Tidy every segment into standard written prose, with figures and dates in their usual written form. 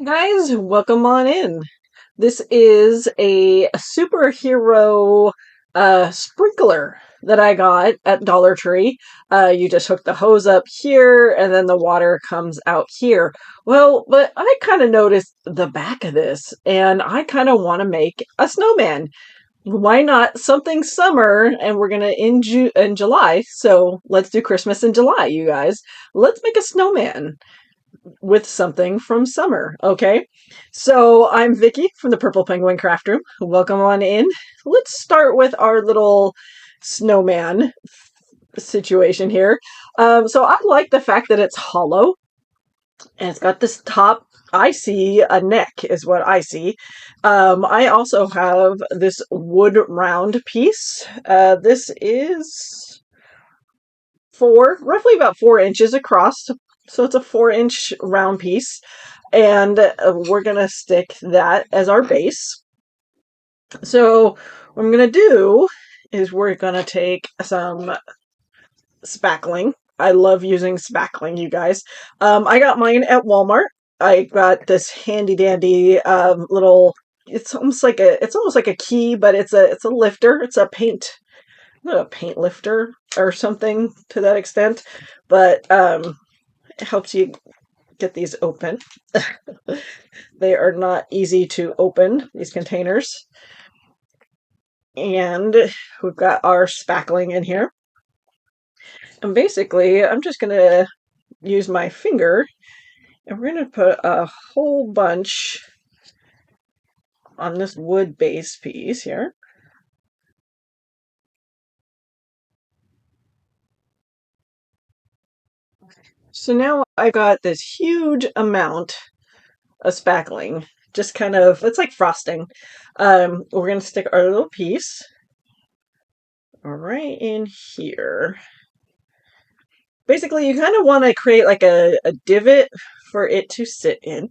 Guys, welcome on in. This is a superhero sprinkler that I got at Dollar Tree. You just hook the hose up here and then the water comes out here. Well, but I kind of noticed the back of this and I kind of want to make a snowman. Why not something summer? And we're gonna in July, so let's do Christmas in July, you guys. Let's make a snowman with something from summer. Okay. So I'm Vicky from the Purple Penguin Craft Room. Welcome on in. Let's start with our little snowman situation here. So I like the fact that it's hollow and it's got this top. I see a neck, is what I see. I also have this wood round piece. This is roughly about 4 inches across. So it's a 4 inch round piece. And we're going to stick that as our base. So what I'm going to do is we're going to take some spackling. I love using spackling, you guys. I got mine at Walmart. I got this handy dandy little. It's almost like a key, but it's a lifter. It's a paint lifter or something to that extent, but it helps you get these open. They are not easy to open, these containers. And we've got our spackling in here. And basically, I'm just going to use my finger and we're going to put a whole bunch on this wood base piece here. So now I got this huge amount of spackling. Just kind of, it's like frosting. We're going to stick our little piece right in here. Basically, you kind of want to create like a divot for it to sit in.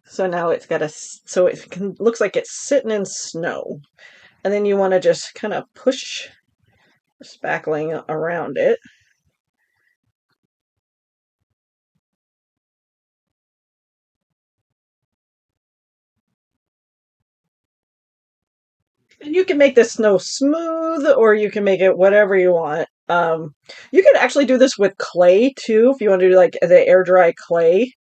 So now it's got so it looks like it's sitting in snow. And then you want to just kind of push the spackling around it. And you can make the snow smooth or you can make it whatever you want. You can actually do this with clay too if you want to do like the air dry clay.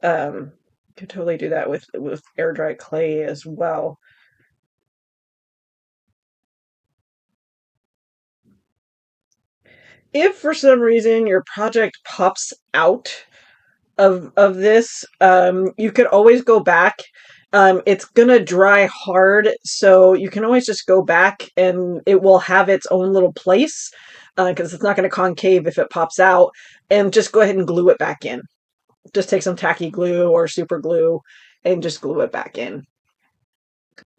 You can totally do that with air dry clay as well. If for some reason your project pops out of this, you could always go back. It's gonna dry hard, so you can always just go back and it will have its own little place because it's not going to concave if it pops out, and just go ahead and glue it back in. Just take some tacky glue or super glue and just glue it back in.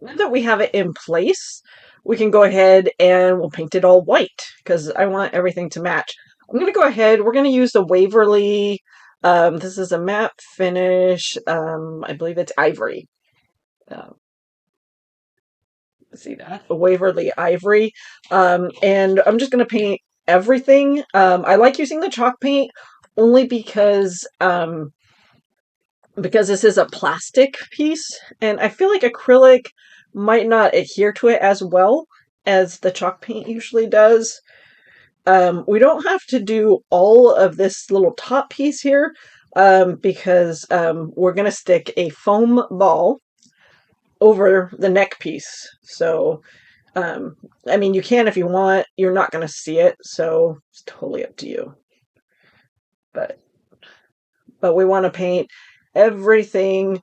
Now that we have it in place, we can go ahead and we'll paint it all white because I want everything to match. I'm going to go ahead. We're going to use the Waverly. This is a matte finish. I believe it's ivory. Uh, see that? A Waverly ivory. And I'm just going to paint everything. I like using the chalk paint only because this is a plastic piece, and I feel like acrylic might not adhere to it as well as the chalk paint usually does. We don't have to do all of this little top piece here because we're going to stick a foam ball over the neck piece. So, I mean, you can if you want. You're not going to see it, so it's totally up to you. But we want to paint everything,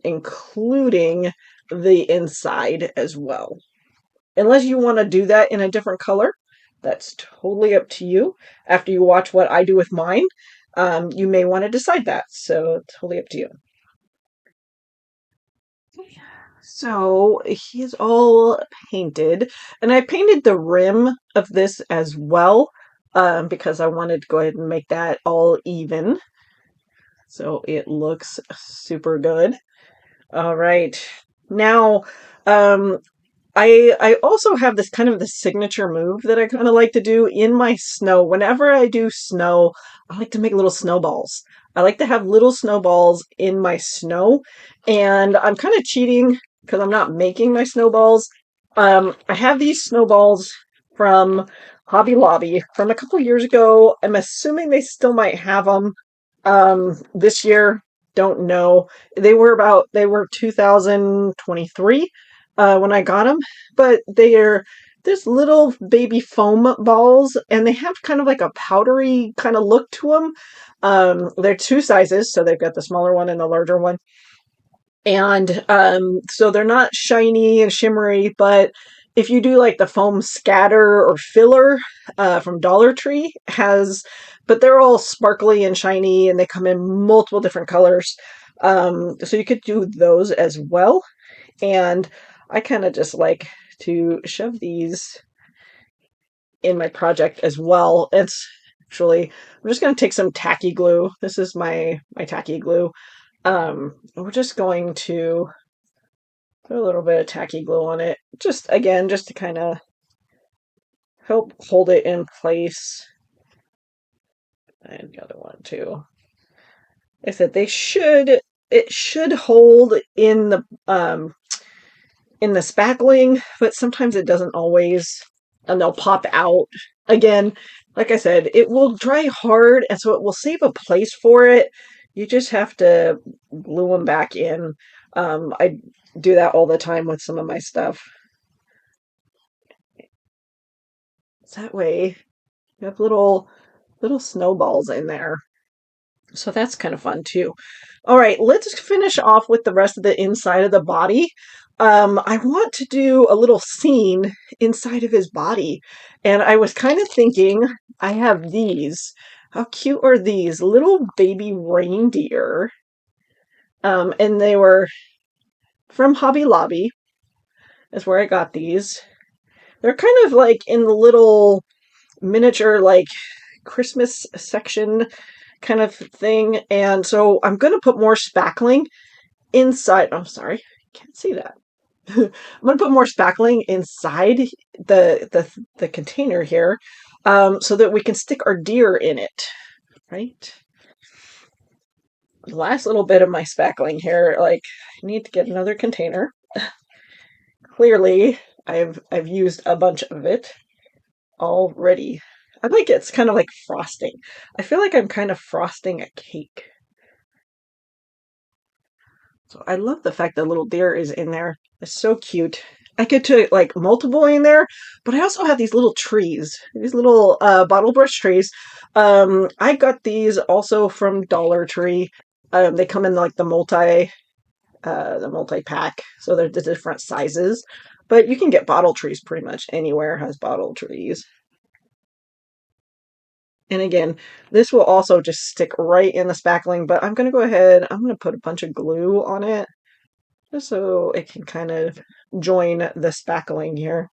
including the inside as well. Unless you want to do that in a different color, that's totally up to you. After you watch what I do with mine, you may want to decide that. So, totally up to you. So, he's all painted, and I painted the rim of this as well because I wanted to go ahead and make that all even. So it looks super good. All right. Now, um, I also have this kind of the signature move that I kind of like to do in my snow. Whenever I do snow, I like to make little snowballs. I like to have little snowballs in my snow, and I'm kind of cheating because I'm not making my snowballs. I have these snowballs from Hobby Lobby from a couple years ago. I'm assuming they still might have them this year. Don't know. They were 2023 when I got them, but they are this little baby foam balls, and they have kind of like a powdery kind of look to them. They're two sizes, so they've got the smaller one and the larger one, and so they're not shiny and shimmery, but if you do like the foam scatter or filler from Dollar Tree has, but they're all sparkly and shiny, and they come in multiple different colors. So you could do those as well. And I kind of just like to shove these in my project as well. It's actually, I'm just going to take some tacky glue. This is my tacky glue. We're just going to put a little bit of tacky glue on it. Just again, just to kind of help hold it in place. And the other one too. I said it should hold in the spackling, but sometimes it doesn't always, and they'll pop out again. Like I said, it will dry hard, and so it will save a place for it. You just have to glue them back in. I do that all the time with some of my stuff. That way, you have little snowballs in there. So that's kind of fun too. All right, let's finish off with the rest of the inside of the body. I want to do a little scene inside of his body. And I was kind of thinking, I have these. How cute are these little baby reindeer? And they were from Hobby Lobby, is where I got these. They're kind of like in the little miniature, like Christmas section kind of thing. And so I'm going to put more spackling inside. I'm sorry, can't see that. I'm going to put more spackling inside the container here, so that we can stick our deer in it. Right. The last little bit of my spackling here. Like, I need to get another container. Clearly, I've used a bunch of it already. I like it. It's kind of like frosting. I feel like I'm kind of frosting a cake. So I love the fact that little deer is in there. It's so cute. I get to like multiple in there, but I also have these little trees, these little bottle brush trees. I got these also from Dollar Tree. They come in like the multi pack, so they're the different sizes. But you can get bottle trees pretty much anywhere has bottle trees. And again, this will also just stick right in the spackling, but I'm going to go ahead, I'm going to put a bunch of glue on it just so it can kind of join the spackling here.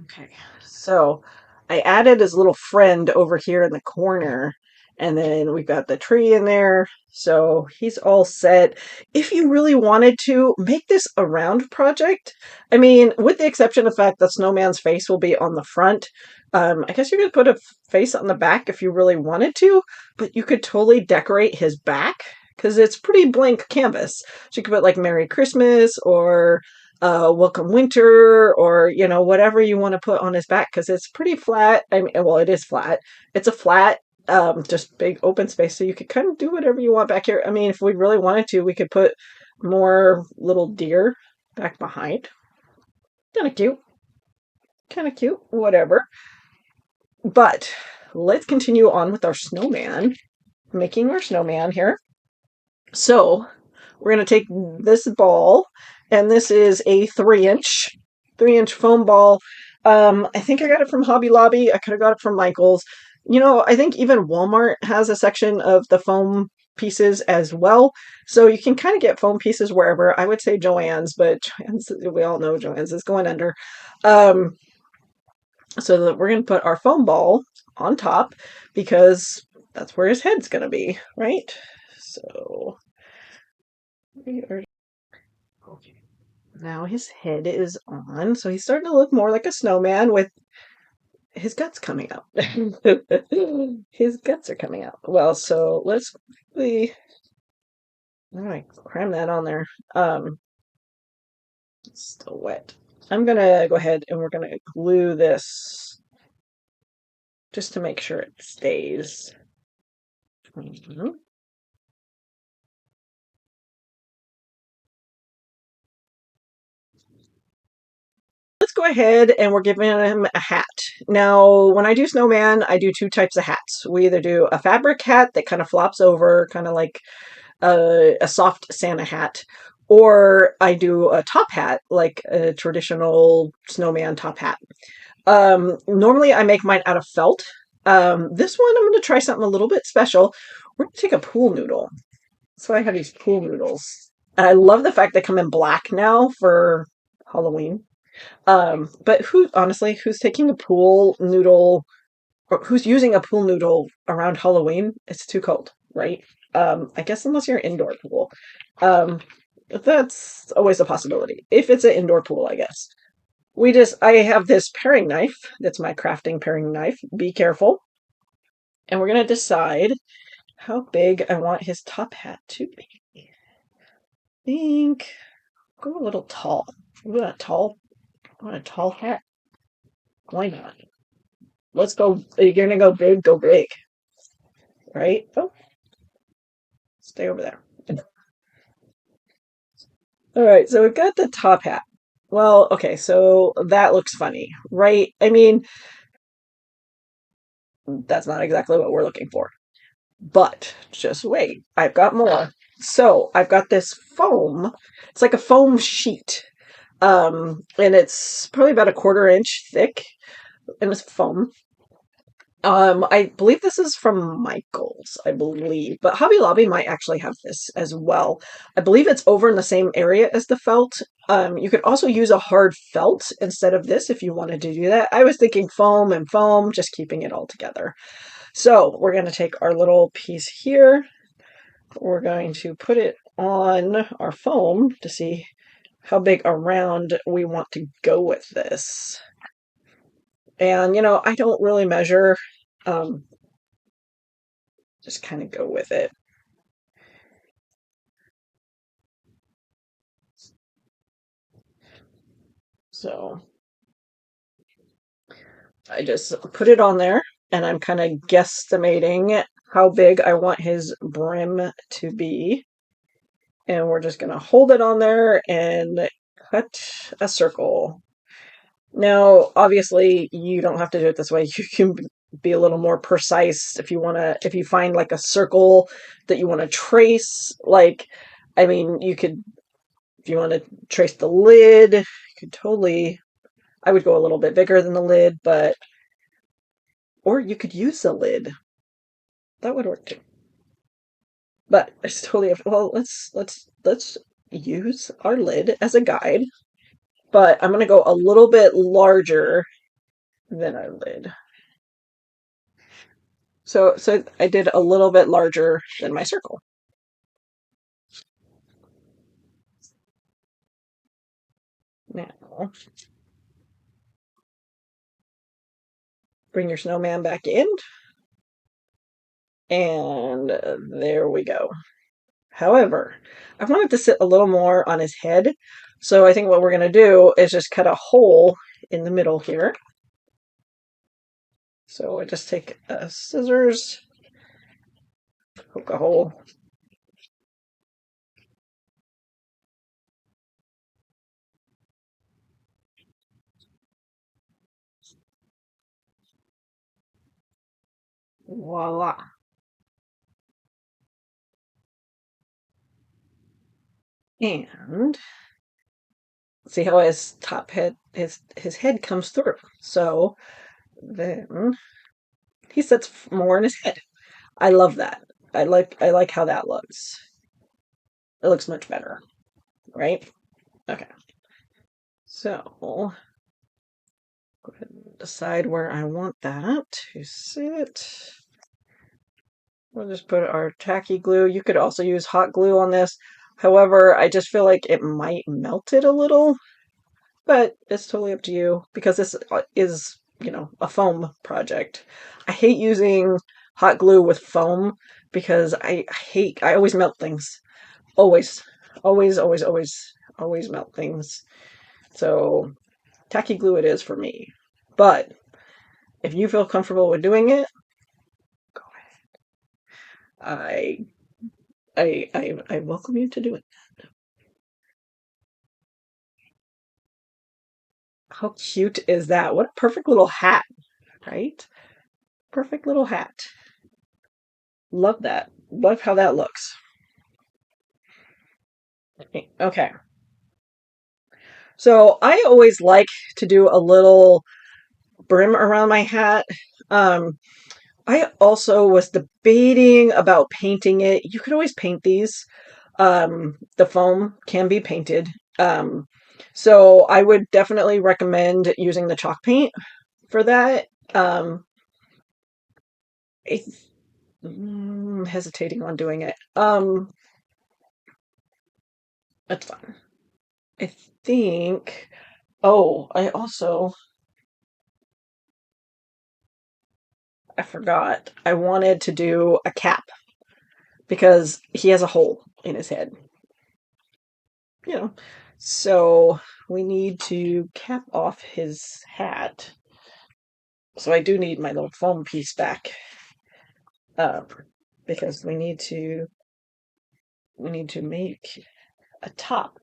Okay, so I added his little friend over here in the corner, and then we've got the tree in there, so he's all set. If you really wanted to make this a round project, I mean, with the exception of the fact that Snowman's face will be on the front, I guess you could put a face on the back if you really wanted to, but you could totally decorate his back because it's pretty blank canvas. So you could put like Merry Christmas or welcome winter, or whatever you want to put on his back, because it's pretty flat. I mean, well, it is flat. It's a flat, just big open space, so you could kind of do whatever you want back here. I mean, if we really wanted to, we could put more little deer back behind. Kind of cute. Kind of cute. Whatever. But let's continue on with our snowman. Making our snowman here. So we're going to take this ball, and this is a 3-inch foam ball. I think I got it from Hobby Lobby. I could have got it from Michael's. I think even Walmart has a section of the foam pieces as well. So you can kind of get foam pieces wherever. I would say Joann's, but Joann's, we all know Joann's is going under. Um, so that we're going to put our foam ball on top because that's where his head's going to be, right? So we are okay. Now his head is on, so he's starting to look more like a snowman with his guts coming out. His guts are coming out. Well, so let's quickly, how do I cram that on there? It's still wet. I'm gonna go ahead and we're gonna glue this just to make sure it stays. Mhm. Let's go ahead and we're giving him a hat. Now, when I do snowman, I do two types of hats. We either do a fabric hat that kind of flops over, kind of like a soft Santa hat, or I do a top hat, like a traditional snowman top hat. Normally, I make mine out of felt. This one, I'm going to try something a little bit special. We're going to take a pool noodle. So I have these pool noodles. And I love the fact they come in black now for Halloween. But honestly, who's taking a pool noodle or who's using a pool noodle around Halloween? It's too cold, right? I guess unless you're indoor pool. That's always a possibility. If it's an indoor pool, I guess. I have this paring knife. That's my crafting paring knife. Be careful. And we're going to decide how big I want his top hat to be. I think go a little tall. Ooh, a tall, I want a tall hat. Why not? Let's go. You're going to go big, right? Oh, stay over there. All right, so we've got the top hat. Well, okay, so that looks funny, right? I mean, that's not exactly what we're looking for. But just wait, I've got more. So I've got this foam. It's like a foam sheet. And it's probably about a quarter inch thick, and it's foam. I believe this is from Michael's, I believe, but Hobby Lobby might actually have this as well. I believe it's over in the same area as the felt. You could also use a hard felt instead of this if you wanted to do that. I was thinking foam and foam, just keeping it all together. So we're going to take our little piece here. We're going to put it on our foam to see how big around we want to go with this. And, I don't really measure. Um, just kind of go with it. So I just put it on there and I'm kind of guesstimating how big I want his brim to be. And we're just going to hold it on there and cut a circle. Now, obviously, you don't have to do it this way. You can be a little more precise if you find like a circle that you want to trace. Like, I mean, if you want to trace the lid, you could totally, I would go a little bit bigger than the lid, or you could use the lid. That would work too. But it's totally, well, let's use our lid as a guide. But I'm going to go a little bit larger than our lid. So I did a little bit larger than my circle. Now, bring your snowman back in, and there we go. However, I wanted to sit a little more on his head, so I think what we're going to do is just cut a hole in the middle here. So I just take scissors, poke a hole. Voila. And see how his top head, his head comes through. So then he sits more in his head. I love that. I like how that looks. It looks much better, right? Okay. So go ahead and decide where I want that to sit. We'll just put our tacky glue. You could also use hot glue on this. However, I just feel like it might melt it a little, but it's totally up to you because this is, a foam project. I hate using hot glue with foam because I always melt things. Always, always melt things. So tacky glue it is for me. But if you feel comfortable with doing it, go ahead. I welcome you to do it. How cute is that? What a perfect little hat, right? Perfect little hat. Love that. Love how that looks. Okay. So I always like to do a little brim around my hat. Um, I also was debating about painting it. You could always paint these. The foam can be painted. Um, so I would definitely recommend using the chalk paint for that. Um, I, hesitating on doing it. That's fun. I think. Oh, I forgot. I wanted to do a cap because he has a hole in his head, you know. So we need to cap off his hat. So I do need my little foam piece back, uh, because we need to make a top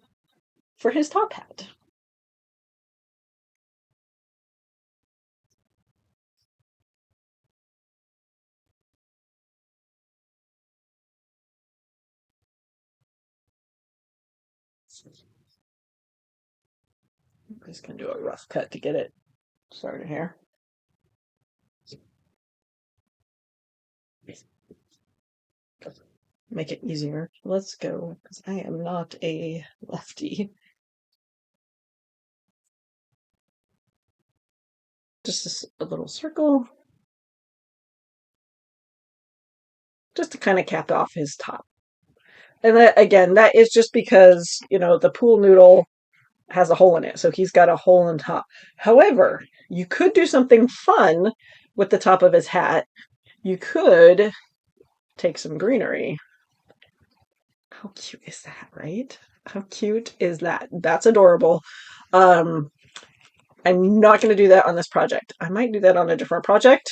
for his top hat. I'm just gonna do a rough cut to get it started here. Make it easier. Let's go, because I am not a lefty. Just a little circle, just to kind of cap off his top. And that, again, that is just because, the pool noodle has a hole in it. So he's got a hole in top. However, you could do something fun with the top of his hat. You could take some greenery. How cute is that, right? How cute is that? That's adorable. Um, I'm not going to do that on this project. I might do that on a different project.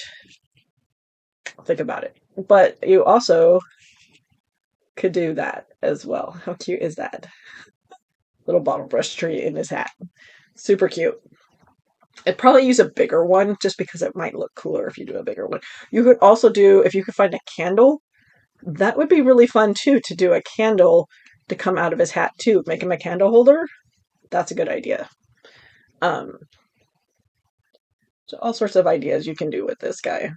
I'll think about it. But you also could do that as well. How cute is that? Little bottle brush tree in his hat. Super cute. I'd probably use a bigger one just because it might look cooler if you do a bigger one. You could also do, if you could find a candle, that would be really fun too, to do a candle to come out of his hat too. Make him a candle holder. That's a good idea. Um, so all sorts of ideas you can do with this guy.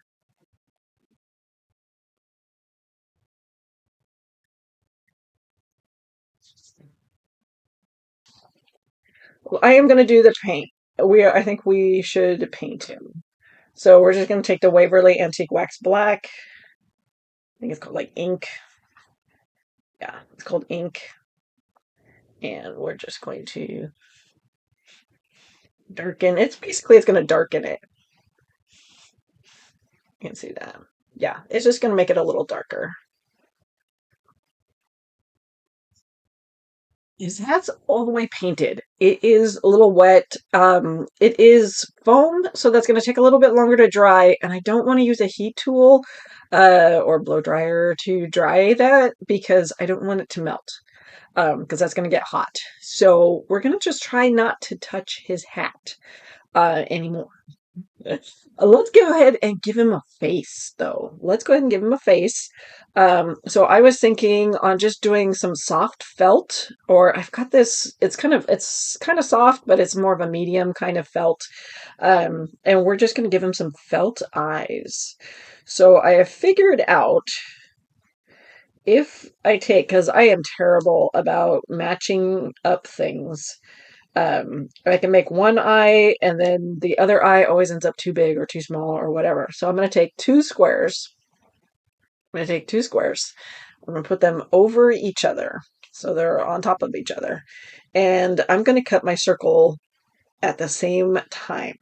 Well, I am going to do the paint. I think we should paint him. So we're just going to take the Waverly Antique Wax Black. I think it's called like ink. Yeah, it's called ink. And we're just going to darken. It's going to darken it. You can see that. Yeah, it's just going to make it a little darker. His hat's all the way painted. It is a little wet. It is foam, so that's going to take a little bit longer to dry. And I don't want to use a heat tool, or blow dryer to dry that because I don't want it to melt. Because that's going to get hot. So we're going to just try not to touch his hat, anymore. Let's go ahead and give him a face, though. Let's go ahead and give him a face. So I was thinking on just doing some soft felt, or I've got this. It's kind of soft, but it's more of a medium kind of felt. And we're just going to give him some felt eyes. So I have figured out if I take, because I am terrible about matching up things. I can make one eye and then the other eye always ends up too big or too small or whatever. So I'm going to take two squares. I'm going to take two squares. I'm going to put them over each other. So they're on top of each other. And I'm going to cut my circle at the same time.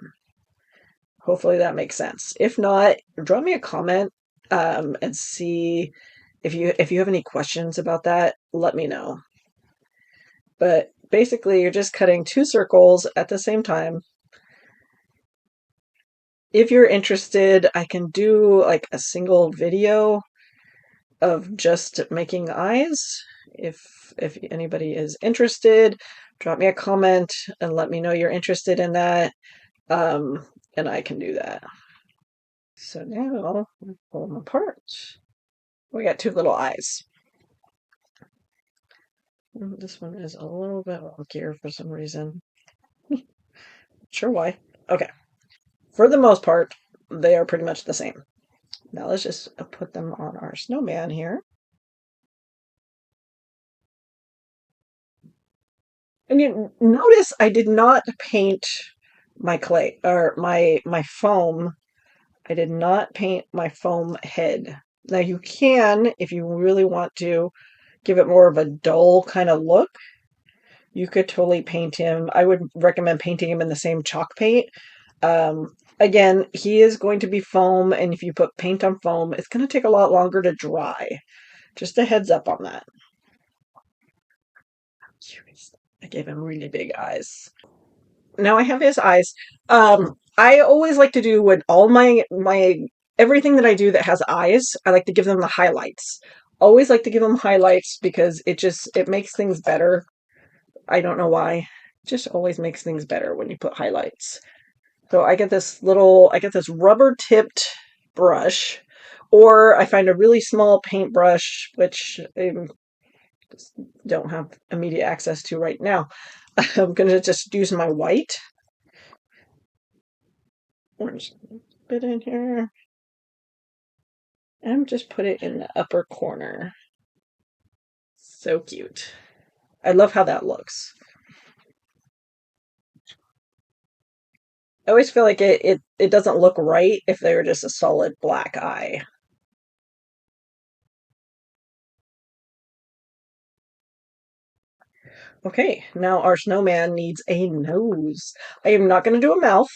Hopefully that makes sense. If not, drop me a comment and see if you have any questions about that, let me know. But basically, you're just cutting two circles at the same time. If you're interested, I can do like a single video of just making eyes. If anybody is interested, drop me a comment and let me know you're interested in that. And I can do that. So now we pull them apart. We got two little eyes. This one is a little bit wonkier for some reason. Sure why. Okay. For the most part, they are pretty much the same. Now let's just put them on our snowman here. And you notice I did not paint my clay or my foam. I did not paint my foam head. Now you can, if you really want to give it more of a dull kind of look, you could totally paint him. I would recommend painting him in the same chalk paint. Again, he is going to be foam, and if you put paint on foam, it's going to take a lot longer to dry. Just a heads up on that. I gave him really big eyes. Now I have his eyes. I always like to do with all my everything that I do that has eyes, I like to give them the highlights. Always like to give them highlights because it makes things better. I don't know why. It just always makes things better when you put highlights. So I get this rubber tipped brush, or I find a really small paintbrush, which I just don't have immediate access to right now. I'm going to just use my white. Orange bit in here. And just put it in the upper corner. So cute. I love how that looks. I always feel like it doesn't look right if they were just a solid black eye. Okay, now our snowman needs a nose. I am not going to do a mouth,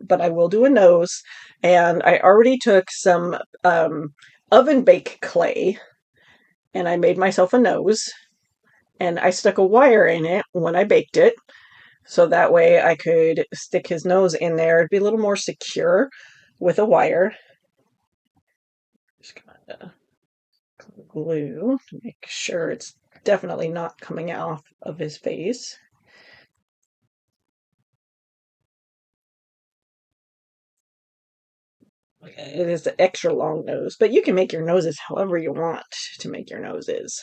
but I will do a nose. And I already took some oven bake clay and I made myself a nose. And I stuck a wire in it when I baked it. So that way I could stick his nose in there. It'd be a little more secure with a wire. Just kind of glue to make sure it's definitely not coming off of his face. It is an extra long nose, but you can make your noses however you want to make your noses.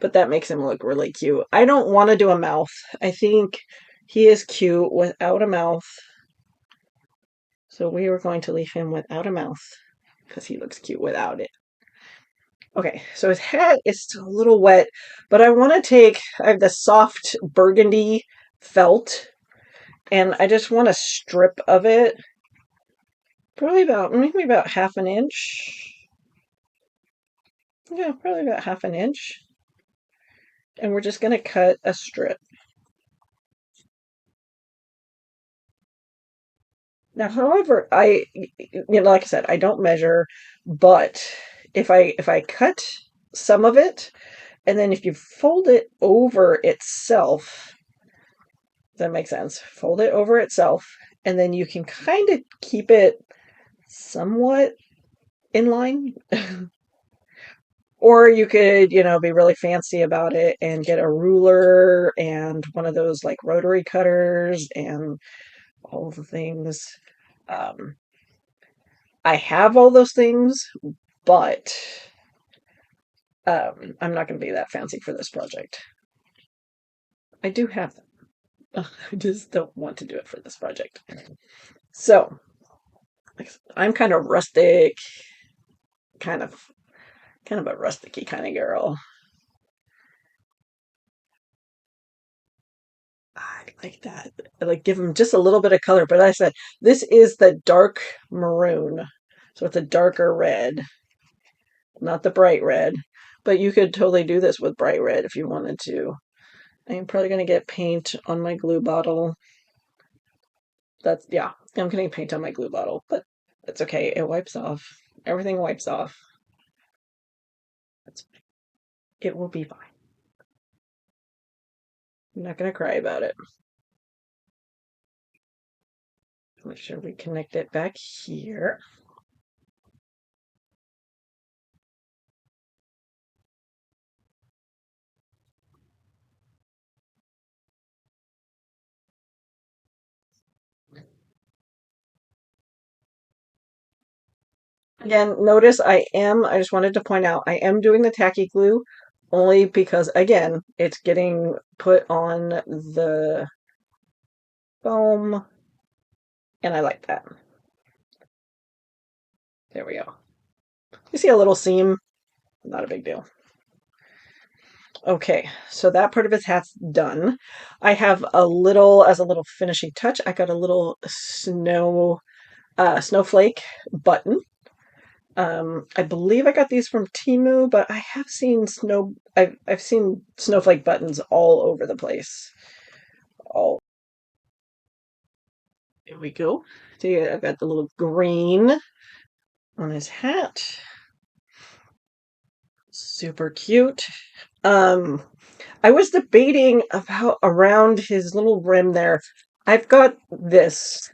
But that makes him look really cute. I don't want to do a mouth. I think he is cute without a mouth. So we are going to leave him without a mouth because he looks cute without it. Okay, so his head is still a little wet, but I have this soft burgundy felt, and I just want a strip of it. Maybe about half an inch. Yeah, probably about half an inch. And we're just going to cut a strip. Now, however, like I said, I don't measure, but if I cut some of it, and then if you fold it over itself, does that make sense? Fold it over itself, and then you can kind of keep it somewhat in line. Or you could, be really fancy about it and get a ruler and one of those like rotary cutters and all the things. Um, I have all those things, but I'm not going to be that fancy for this project. I do have them. I just don't want to do it for this project. So I'm kind of rustic, kind of kind of a rusticy kind of girl. I like that. I like give them just a little bit of color, but I said this is the dark maroon, so it's a darker red, not the bright red. But you could totally do this with bright red if you wanted to. I'm probably going to get paint on my glue bottle. Yeah, I'm getting paint on my glue bottle, but it's okay. It wipes off. Everything wipes off. It's, it will be fine. I'm not going to cry about it. Make sure we connect it back here. Again, notice I just wanted to point out, I am doing the tacky glue only because, again, it's getting put on the foam, and I like that. There we go. You see a little seam? Not a big deal. Okay, so that part of his hat's done. I have as a little finishing touch, I got a little snowflake button. I believe I got these from Temu, but I have seen I've seen snowflake buttons all over the place. All Here we go. See, I've got the little green on his hat. Super cute. Um, I was debating about around his little rim there. I've got this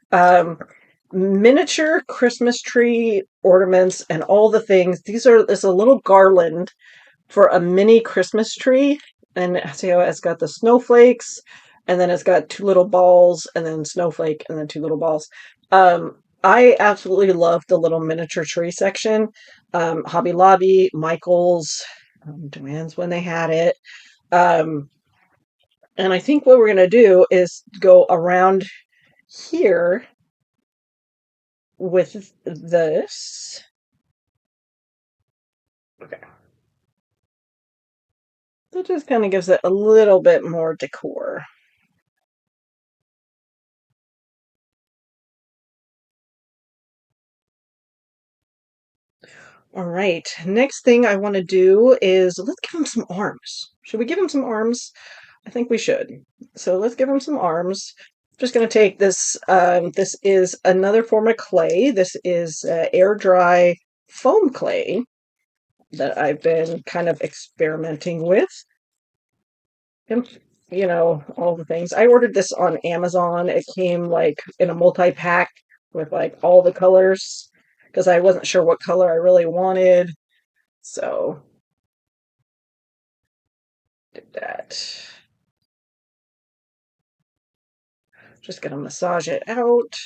miniature Christmas tree ornaments and all the things. This a little garland for a mini Christmas tree. And see how it's got the snowflakes, and then it's got two little balls, and then snowflake, and then two little balls. I absolutely love the little miniature tree section. Hobby Lobby, Michael's, Joann's when they had it. Um, and I think what we're going to do is go around here with this. Okay. That just kind of gives it a little bit more decor. All right. Next thing I want to do is let's give him some arms. Should we give him some arms? I think we should. So let's give him some arms. Just going to take this. This is another form of clay. This is air dry foam clay that I've been kind of experimenting with. And, all the things. I ordered this on Amazon. It came like in a multi-pack with like all the colors because I wasn't sure what color I really wanted. So did that. Just gonna massage it out.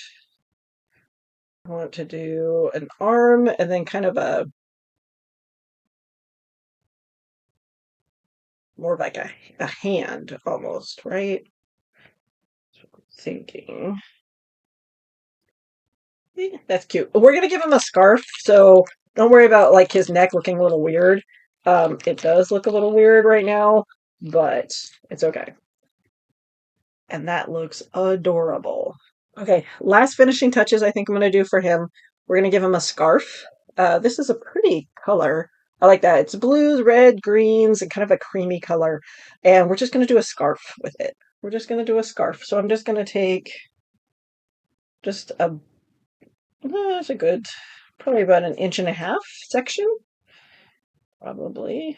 I want to do an arm and then kind of a more like a hand almost, right? Thinking. That's cute. We're gonna give him a scarf, so don't worry about like his neck looking a little weird. It does look a little weird right now, but it's okay. And that looks adorable. Okay, last finishing touches I think I'm going to do for him. We're going to give him a scarf. This is a pretty color. I like that. It's blues, red, greens, and kind of a creamy color. And we're just going to do a scarf with it. We're just going to do a scarf. So I'm just going to take just it's a good, probably about an inch and a half section. Probably.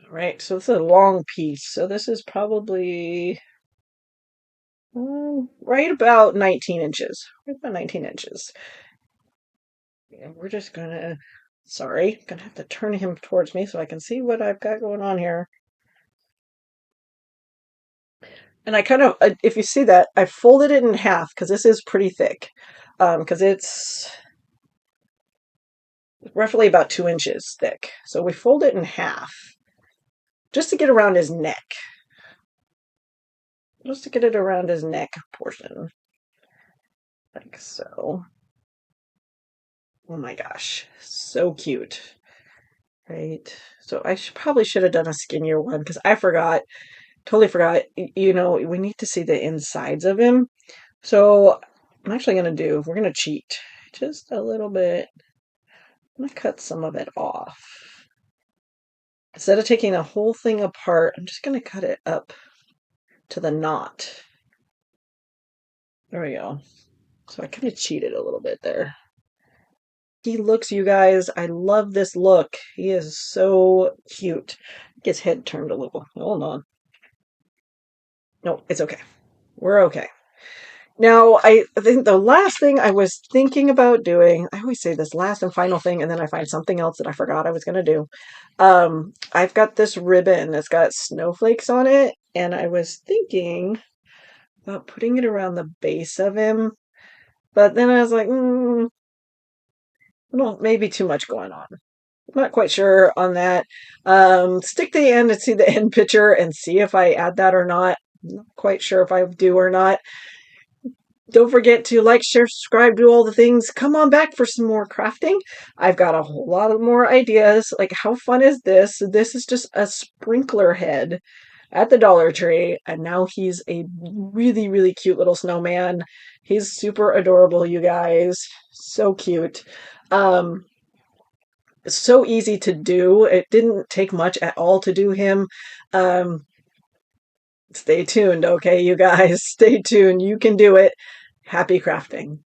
All right, so this is a long piece. So this is probably right about 19 inches. Right about 19 inches. And we're just gonna have to turn him towards me so I can see what I've got going on here. And I kind of, if you see that, I folded it in half because this is pretty thick. Because it's roughly about 2 inches thick. So we fold it in half just to get around his neck. Just to get it around his neck portion. Like so. Oh my gosh. So cute. Right? So probably should have done a skinnier one because I forgot. Totally forgot. We need to see the insides of him. So we're going to cheat just a little bit. I'm gonna cut some of it off. Instead of taking the whole thing apart, I'm just gonna cut it up to the knot. There we go. So I kind of cheated a little bit there. He looks, you guys, I love this look. He is so cute. Get his head turned a little. Hold on. No, it's okay. We're okay. Now, I think the last thing I was thinking about doing, I always say this last and final thing, and then I find something else that I forgot I was going to do. I've got this ribbon that's got snowflakes on it, and I was thinking about putting it around the base of him, but then I was like, well, maybe too much going on. Not quite sure on that. Stick to the end and see the end picture and see if I add that or not. Not quite sure if I do or not. Don't forget to like, share, subscribe, do all the things. Come on back for some more crafting. I've got a whole lot of more ideas. Like, how fun is this? This is just a sprinkler head at the Dollar Tree, and now he's a really, really cute little snowman. He's super adorable, you guys. So cute. Um, so easy to do. It didn't take much at all to do him. Um, Stay tuned, okay, you guys? Stay tuned. You can do it. Happy crafting.